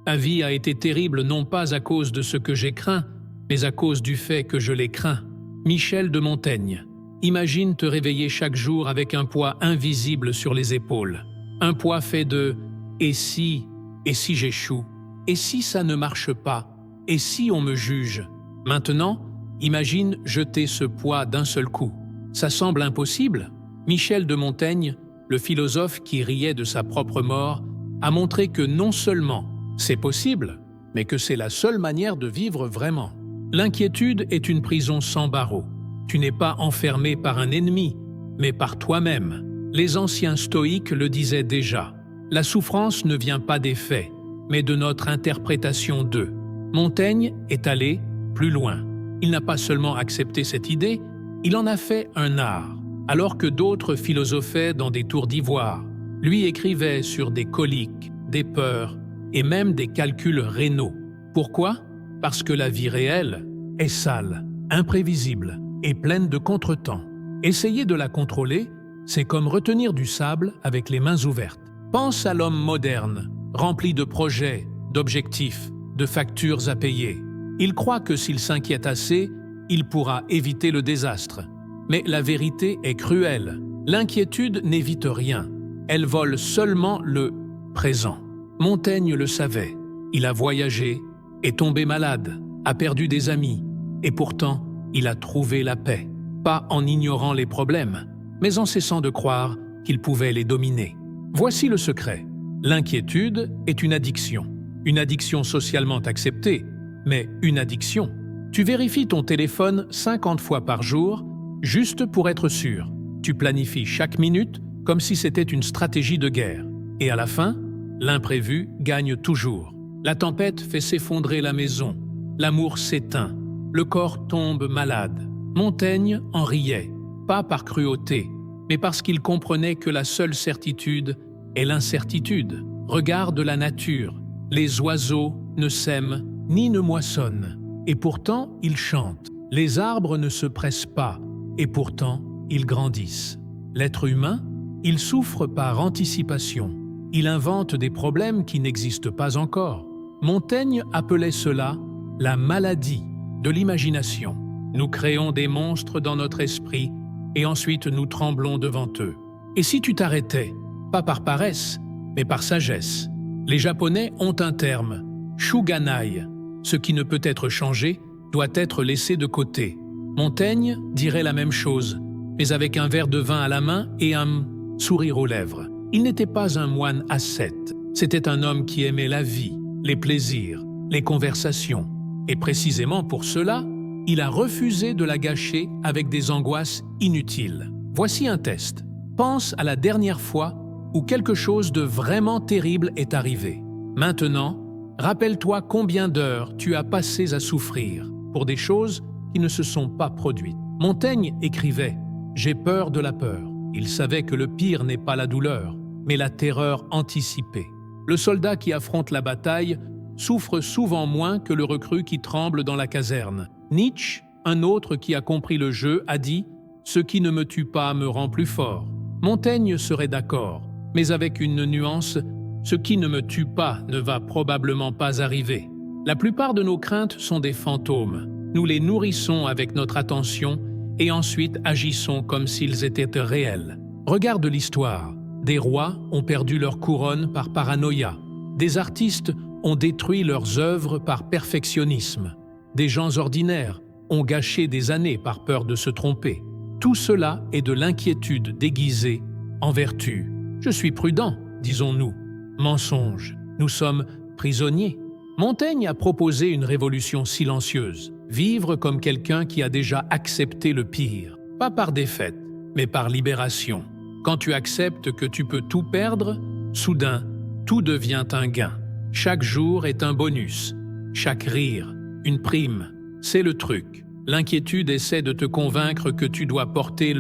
Ma vie a été terrible non pas à cause de ce que j'ai craint, mais à cause du fait que je l'ai craint. Michel de Montaigne. Imagine te réveiller chaque jour avec un poids invisible sur les épaules. Un poids fait de « et si j'échoue? Et si ça ne marche pas? Et si on me juge ?» Maintenant, imagine jeter ce poids d'un seul coup. Ça semble impossible? Michel de Montaigne, le philosophe qui riait de sa propre mort, a montré que non seulement c'est possible, mais que c'est la seule manière de vivre vraiment. L'inquiétude est une prison sans barreaux. Tu n'es pas enfermé par un ennemi, mais par toi-même. Les anciens stoïques le disaient déjà. La souffrance ne vient pas des faits, mais de notre interprétation d'eux. Montaigne est allé plus loin. Il n'a pas seulement accepté cette idée, il en a fait un art, alors que d'autres philosophaient dans des tours d'ivoire. Lui écrivait sur des coliques, des peurs et même des calculs rénaux. Pourquoi? Parce que la vie réelle est sale, imprévisible et pleine de contretemps. Essayer de la contrôler, c'est comme retenir du sable avec les mains ouvertes. Pense à l'homme moderne, rempli de projets, d'objectifs, de factures à payer. Il croit que s'il s'inquiète assez, il pourra éviter le désastre. Mais la vérité est cruelle. L'inquiétude n'évite rien. Elle vole seulement le présent. Montaigne le savait. Il a voyagé, est tombé malade, a perdu des amis, et pourtant, il a trouvé la paix. Pas en ignorant les problèmes, mais en cessant de croire qu'il pouvait les dominer. Voici le secret. L'inquiétude est une addiction socialement acceptée, mais une addiction. Tu vérifies ton téléphone 50 fois par jour, juste pour être sûr. Tu planifies chaque minute comme si c'était une stratégie de guerre. Et à la fin, l'imprévu gagne toujours. La tempête fait s'effondrer la maison, l'amour s'éteint, le corps tombe malade. Montaigne en riait, pas par cruauté, mais parce qu'il comprenait que la seule certitude est l'incertitude. Regarde la nature, les oiseaux ne sèment ni ne moissonnent, et pourtant ils chantent. Les arbres ne se pressent pas, et pourtant ils grandissent. L'être humain, il souffre par anticipation. Il invente des problèmes qui n'existent pas encore. Montaigne appelait cela la maladie de l'imagination. Nous créons des monstres dans notre esprit et ensuite nous tremblons devant eux. Et si tu t'arrêtais, pas par paresse, mais par sagesse? Les Japonais ont un terme, shuganai. Ce qui ne peut être changé doit être laissé de côté. Montaigne dirait la même chose, mais avec un verre de vin à la main et un sourire aux lèvres. Il n'était pas un moine ascète, c'était un homme qui aimait la vie, les plaisirs, les conversations. Et précisément pour cela, il a refusé de la gâcher avec des angoisses inutiles. Voici un test. Pense à la dernière fois où quelque chose de vraiment terrible est arrivé. Maintenant, rappelle-toi combien d'heures tu as passées à souffrir pour des choses qui ne se sont pas produites. Montaigne écrivait « J'ai peur de la peur ». Il savait que le pire n'est pas la douleur, mais la terreur anticipée. Le soldat qui affronte la bataille souffre souvent moins que le recrue qui tremble dans la caserne. Nietzsche, un autre qui a compris le jeu, a dit « Ce qui ne me tue pas me rend plus fort ». Montaigne serait d'accord, mais avec une nuance « Ce qui ne me tue pas ne va probablement pas arriver ». La plupart de nos craintes sont des fantômes. Nous les nourrissons avec notre attention et ensuite agissons comme s'ils étaient réels. Regarde l'histoire. Des rois ont perdu leur couronne par paranoïa. Des artistes ont détruit leurs œuvres par perfectionnisme. Des gens ordinaires ont gâché des années par peur de se tromper. Tout cela est de l'inquiétude déguisée en vertu. Je suis prudent, disons-nous. Mensonge. Nous sommes prisonniers. Montaigne a proposé une révolution silencieuse. Vivre comme quelqu'un qui a déjà accepté le pire. Pas par défaite, mais par libération. Quand tu acceptes que tu peux tout perdre, soudain, tout devient un gain. Chaque jour est un bonus. Chaque rire, une prime. C'est le truc. L'inquiétude essaie de te convaincre que tu dois porter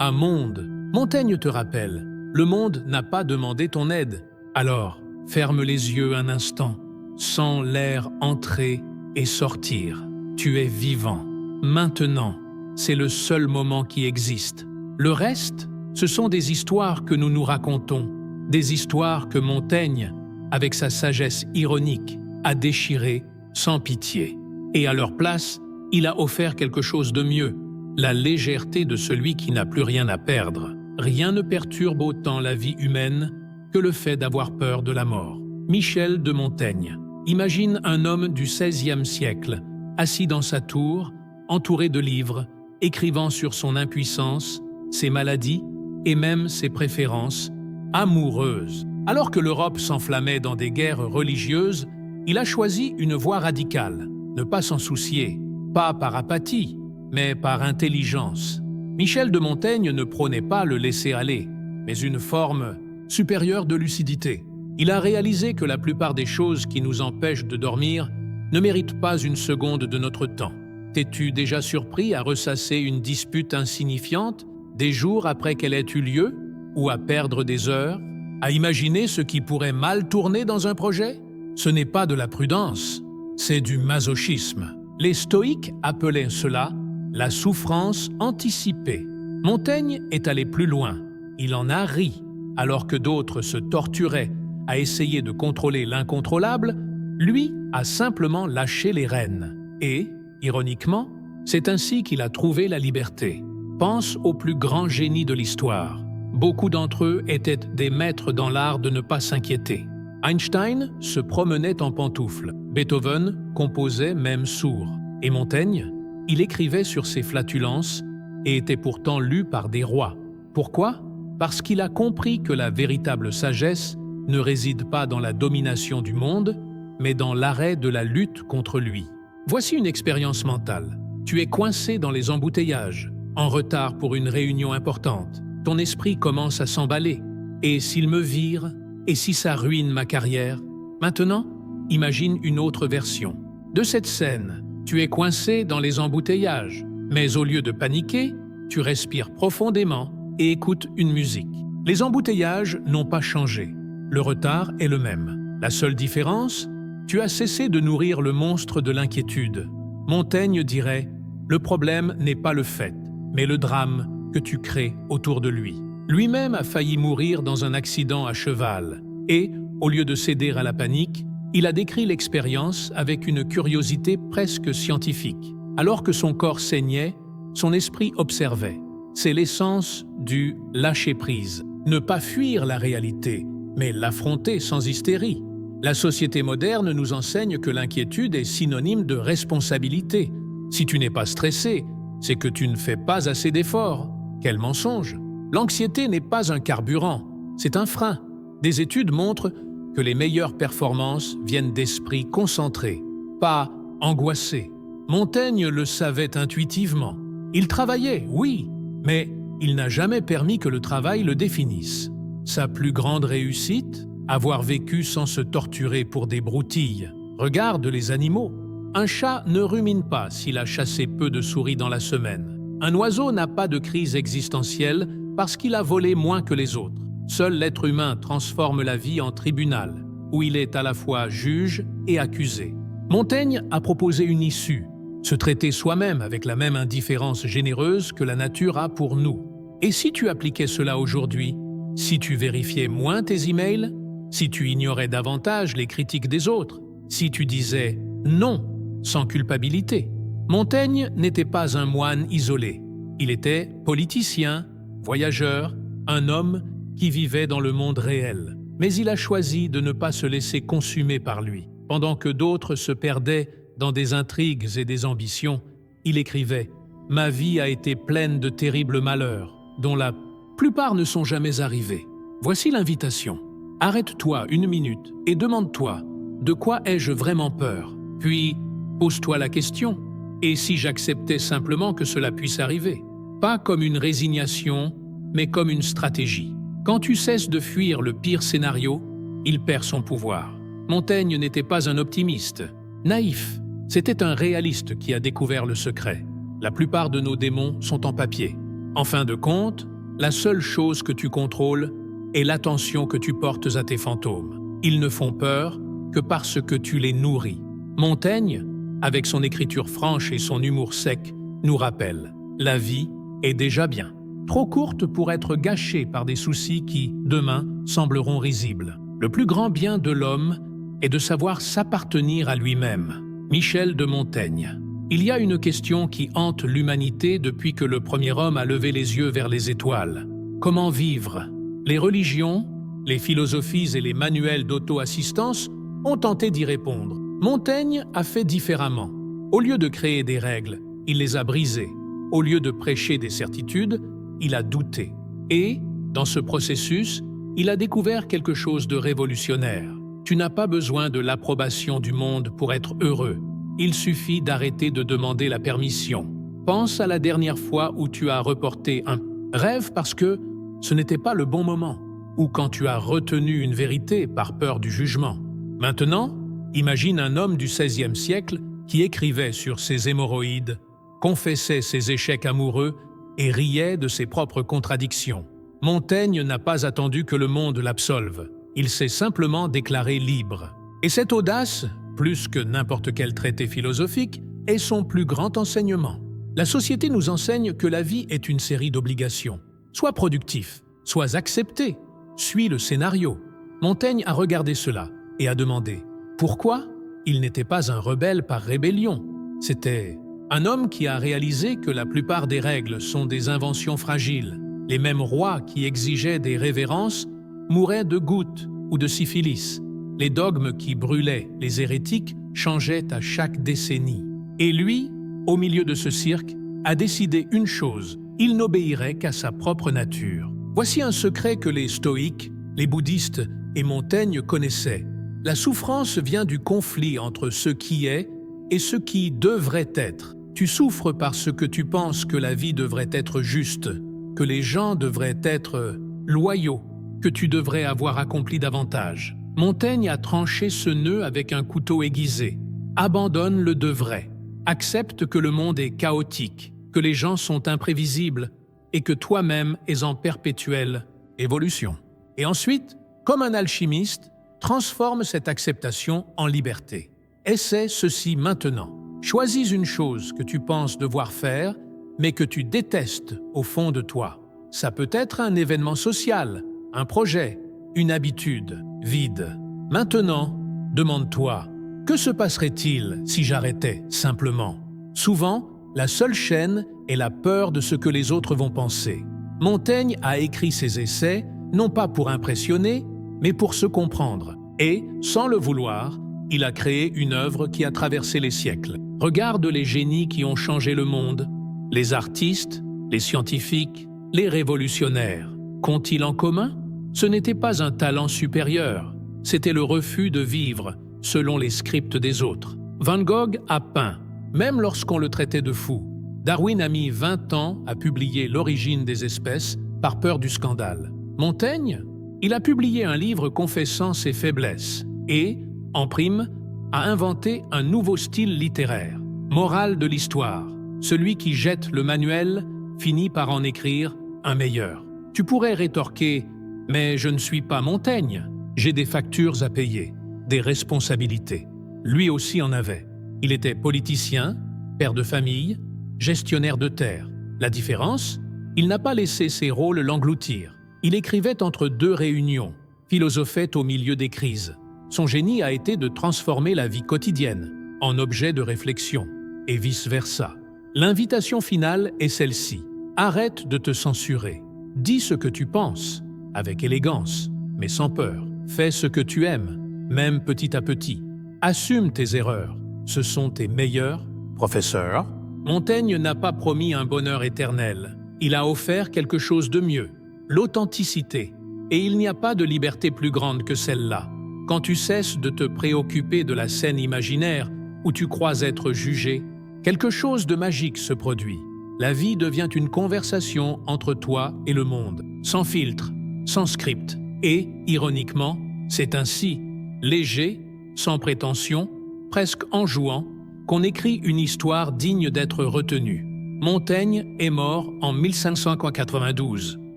un monde. Montaigne te rappelle, le monde n'a pas demandé ton aide. Alors, ferme les yeux un instant. Sens l'air entrer et sortir. Tu es vivant. Maintenant, c'est le seul moment qui existe. Le reste, ce sont des histoires que nous nous racontons, des histoires que Montaigne avec sa sagesse ironique, a déchiré sans pitié. Et à leur place, il a offert quelque chose de mieux, la légèreté de celui qui n'a plus rien à perdre. Rien ne perturbe autant la vie humaine que le fait d'avoir peur de la mort. Michel de Montaigne. Imagine un homme du XVIe siècle, assis dans sa tour, entouré de livres, écrivant sur son impuissance, ses maladies et même ses préférences, amoureuses. Alors que l'Europe s'enflammait dans des guerres religieuses, il a choisi une voie radicale, ne pas s'en soucier, pas par apathie, mais par intelligence. Michel de Montaigne ne prônait pas le laisser-aller, mais une forme supérieure de lucidité. Il a réalisé que la plupart des choses qui nous empêchent de dormir ne méritent pas une seconde de notre temps. T'es-tu déjà surpris à ressasser une dispute insignifiante des jours après qu'elle ait eu lieu, ou à perdre des heures, à imaginer ce qui pourrait mal tourner dans un projet? Ce n'est pas de la prudence, c'est du masochisme. Les stoïques appelaient cela la souffrance anticipée. Montaigne est allé plus loin. Il en a ri. Alors que d'autres se torturaient à essayer de contrôler l'incontrôlable, lui a simplement lâché les rênes. Et, ironiquement, c'est ainsi qu'il a trouvé la liberté. Pense aux plus grands génies de l'histoire. Beaucoup d'entre eux étaient des maîtres dans l'art de ne pas s'inquiéter. Einstein se promenait en pantoufles. Beethoven composait même sourd. Et Montaigne, il écrivait sur ses flatulences et était pourtant lu par des rois. Pourquoi? Parce qu'il a compris que la véritable sagesse ne réside pas dans la domination du monde, mais dans l'arrêt de la lutte contre lui. Voici une expérience mentale. Tu es coincé dans les embouteillages, en retard pour une réunion importante. Ton esprit commence à s'emballer. Et s'il me vire? Et si ça ruine ma carrière? Maintenant, imagine une autre version. De cette scène, tu es coincé dans les embouteillages, mais au lieu de paniquer, tu respires profondément et écoutes une musique. Les embouteillages n'ont pas changé. Le retard est le même. La seule différence, tu as cessé de nourrir le monstre de l'inquiétude. Montaigne dirait « Le problème n'est pas le fait, mais le drame que tu crées autour de lui ». Lui-même a failli mourir dans un accident à cheval et, au lieu de céder à la panique, il a décrit l'expérience avec une curiosité presque scientifique. Alors que son corps saignait, son esprit observait. C'est l'essence du lâcher-prise. Ne pas fuir la réalité, mais l'affronter sans hystérie. La société moderne nous enseigne que l'inquiétude est synonyme de responsabilité. Si tu n'es pas stressé, c'est que tu ne fais pas assez d'efforts. Quel mensonge! L'anxiété n'est pas un carburant, c'est un frein. Des études montrent que les meilleures performances viennent d'esprits concentrés, pas angoissés. Montaigne le savait intuitivement. Il travaillait, oui, mais il n'a jamais permis que le travail le définisse. Sa plus grande réussite? Avoir vécu sans se torturer pour des broutilles. Regarde les animaux. Un chat ne rumine pas s'il a chassé peu de souris dans la semaine. Un oiseau n'a pas de crise existentielle parce qu'il a volé moins que les autres. Seul l'être humain transforme la vie en tribunal, où il est à la fois juge et accusé. Montaigne a proposé une issue, se traiter soi-même avec la même indifférence généreuse que la nature a pour nous. Et si tu appliquais cela aujourd'hui? Si tu vérifiais moins tes emails? Si tu ignorais davantage les critiques des autres? Si tu disais « non » sans culpabilité? Montaigne n'était pas un moine isolé. Il était politicien, voyageur, un homme qui vivait dans le monde réel. Mais il a choisi de ne pas se laisser consumer par lui. Pendant que d'autres se perdaient dans des intrigues et des ambitions, il écrivait « Ma vie a été pleine de terribles malheurs, dont la plupart ne sont jamais arrivés. Voici l'invitation. Arrête-toi une minute et demande-toi « De quoi ai-je vraiment peur ?» Puis, pose-toi la question « Et si j'acceptais simplement que cela puisse arriver ?» Pas comme une résignation, mais comme une stratégie. Quand tu cesses de fuir le pire scénario, il perd son pouvoir. Montaigne n'était pas un optimiste, naïf. C'était un réaliste qui a découvert le secret. La plupart de nos démons sont en papier. En fin de compte, la seule chose que tu contrôles est l'attention que tu portes à tes fantômes. Ils ne font peur que parce que tu les nourris. Montaigne, avec son écriture franche et son humour sec, nous rappelle « La vie est déjà bien, trop courte pour être gâchée par des soucis qui, demain, sembleront risibles. Le plus grand bien de l'homme est de savoir s'appartenir à lui-même. Michel de Montaigne. Il y a une question qui hante l'humanité depuis que le premier homme a levé les yeux vers les étoiles. Comment vivre? Les religions, les philosophies et les manuels d'auto-assistance ont tenté d'y répondre. Montaigne a fait différemment. Au lieu de créer des règles, il les a brisées. Au lieu de prêcher des certitudes, il a douté. Et, dans ce processus, il a découvert quelque chose de révolutionnaire. Tu n'as pas besoin de l'approbation du monde pour être heureux. Il suffit d'arrêter de demander la permission. Pense à la dernière fois où tu as reporté un rêve parce que ce n'était pas le bon moment, ou quand tu as retenu une vérité par peur du jugement. Maintenant, imagine un homme du XVIe siècle qui écrivait sur ses hémorroïdes, confessait ses échecs amoureux et riait de ses propres contradictions. Montaigne n'a pas attendu que le monde l'absolve. Il s'est simplement déclaré libre. Et cette audace, plus que n'importe quel traité philosophique, est son plus grand enseignement. La société nous enseigne que la vie est une série d'obligations. Sois productif, sois accepté, suis le scénario. Montaigne a regardé cela et a demandé « Pourquoi ?» Il n'était pas un rebelle par rébellion. C'était un homme qui a réalisé que la plupart des règles sont des inventions fragiles. Les mêmes rois qui exigeaient des révérences mouraient de goutte ou de syphilis. Les dogmes qui brûlaient les hérétiques changeaient à chaque décennie. Et lui, au milieu de ce cirque, a décidé une chose, il n'obéirait qu'à sa propre nature. Voici un secret que les stoïques, les bouddhistes et Montaigne connaissaient. La souffrance vient du conflit entre ce qui est et ce qui devrait être. Tu souffres parce que tu penses que la vie devrait être juste, que les gens devraient être loyaux, que tu devrais avoir accompli davantage. Montaigne a tranché ce nœud avec un couteau aiguisé. Abandonne le devrait. Accepte que le monde est chaotique, que les gens sont imprévisibles et que toi-même es en perpétuelle évolution. Et ensuite, comme un alchimiste, transforme cette acceptation en liberté. Essaie ceci maintenant. Choisis une chose que tu penses devoir faire, mais que tu détestes au fond de toi. Ça peut être un événement social, un projet, une habitude vide. Maintenant, demande-toi, que se passerait-il si j'arrêtais simplement? Souvent, la seule chaîne est la peur de ce que les autres vont penser. Montaigne a écrit ses essais, non pas pour impressionner, mais pour se comprendre. Et, sans le vouloir, il a créé une œuvre qui a traversé les siècles. Regarde les génies qui ont changé le monde, les artistes, les scientifiques, les révolutionnaires. Qu'ont-ils en commun? Ce n'était pas un talent supérieur, c'était le refus de vivre selon les scripts des autres. Van Gogh a peint, même lorsqu'on le traitait de fou. Darwin a mis 20 ans à publier L'origine des espèces par peur du scandale. Montaigne, il a publié un livre confessant ses faiblesses et, en prime, a inventé un nouveau style littéraire. Morale de l'histoire, celui qui jette le manuel finit par en écrire un meilleur. Tu pourrais rétorquer « Mais je ne suis pas Montaigne, j'ai des factures à payer, des responsabilités. » Lui aussi en avait. Il était politicien, père de famille, gestionnaire de terre. La différence, il n'a pas laissé ses rôles l'engloutir. Il écrivait entre deux réunions, philosophait au milieu des crises. Son génie a été de transformer la vie quotidienne en objet de réflexion, et vice-versa. L'invitation finale est celle-ci. Arrête de te censurer. Dis ce que tu penses, avec élégance, mais sans peur. Fais ce que tu aimes, même petit à petit. Assume tes erreurs. Ce sont tes meilleurs professeurs. Montaigne n'a pas promis un bonheur éternel. Il a offert quelque chose de mieux, l'authenticité. Et il n'y a pas de liberté plus grande que celle-là. Quand tu cesses de te préoccuper de la scène imaginaire où tu crois être jugé, quelque chose de magique se produit. La vie devient une conversation entre toi et le monde, sans filtre, sans script. Et, ironiquement, c'est ainsi, léger, sans prétention, presque en jouant, qu'on écrit une histoire digne d'être retenue. Montaigne est mort en 1592,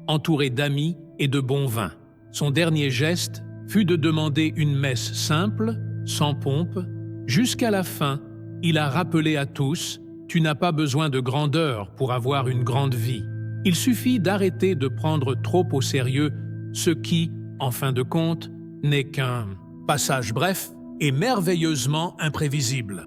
entouré d'amis et de bon vin. Son dernier geste fut de demander une messe simple, sans pompe. Jusqu'à la fin, il a rappelé à tous « Tu n'as pas besoin de grandeur pour avoir une grande vie. Il suffit d'arrêter de prendre trop au sérieux ce qui, en fin de compte, n'est qu'un passage bref et merveilleusement imprévisible.